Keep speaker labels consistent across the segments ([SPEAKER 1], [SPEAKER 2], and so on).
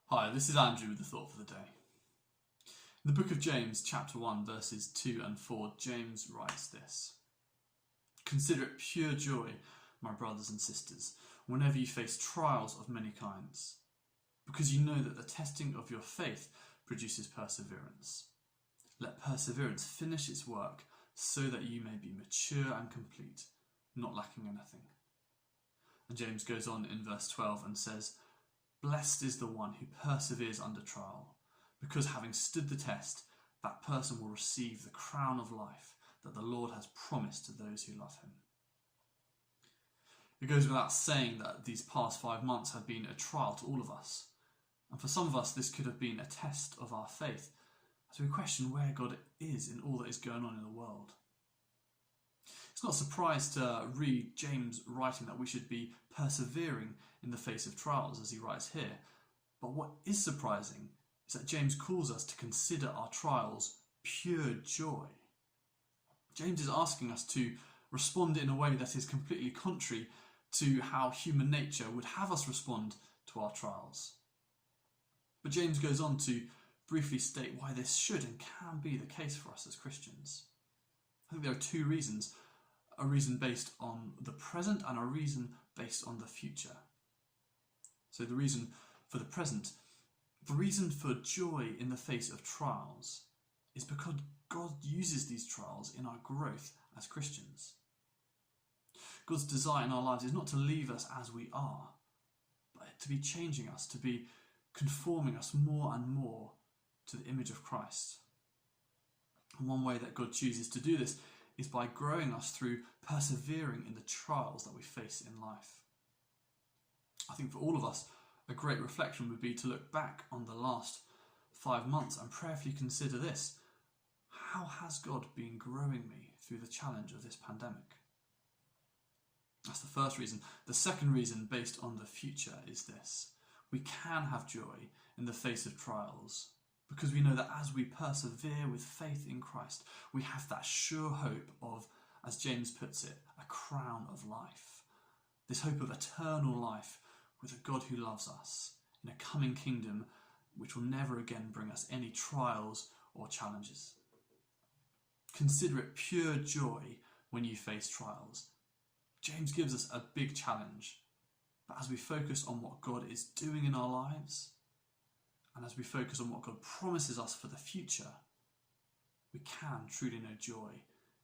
[SPEAKER 1] Hi, this is Andrew with the thought for the day. In the book of James, chapter 1, verses 2 and 4, James writes this: "Consider it pure joy, my brothers and sisters, whenever you face trials of many kinds, because you know that the testing of your faith produces perseverance. Let perseverance finish its work, so that you may be mature and complete, not lacking anything." And James goes on in verse 12 and says, "Blessed is the one who perseveres under trial, because having stood the test, that person will receive the crown of life that the Lord has promised to those who love him." It goes without saying that these past 5 months have been a trial to all of us. And for some of us, this could have been a test of our faith, as we question where God is in all that is going on in the world. It's not a surprise to read James writing that we should be persevering in the face of trials, as he writes here. But what is surprising is that James calls us to consider our trials pure joy. James is asking us to respond in a way that is completely contrary to how human nature would have us respond to our trials. But James goes on to briefly state why this should and can be the case for us as Christians. I think there are 2 reasons: a reason based on the present and a reason based on the future. So the reason for the present, the reason for joy in the face of trials, is because God uses these trials in our growth as Christians. God's desire in our lives is not to leave us as we are, but to be changing us, to be conforming us more and more to the image of Christ. And one way that God chooses to do this is by growing us through persevering in the trials that we face in life. I think for all of us, a great reflection would be to look back on the last 5 months and prayerfully consider this: how has God been growing me through the challenge of this pandemic? That's the first reason. The second reason, based on the future, is this: we can have joy in the face of trials, because we know that as we persevere with faith in Christ, we have that sure hope of, as James puts it, a crown of life. This hope of eternal life with a God who loves us in a coming kingdom which will never again bring us any trials or challenges. Consider it pure joy when you face trials. James gives us a big challenge, but as we focus on what God is doing in our lives, and as we focus on what God promises us for the future, we can truly know joy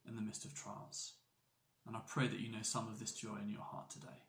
[SPEAKER 1] in the midst of trials. And I pray that you know some of this joy in your heart today.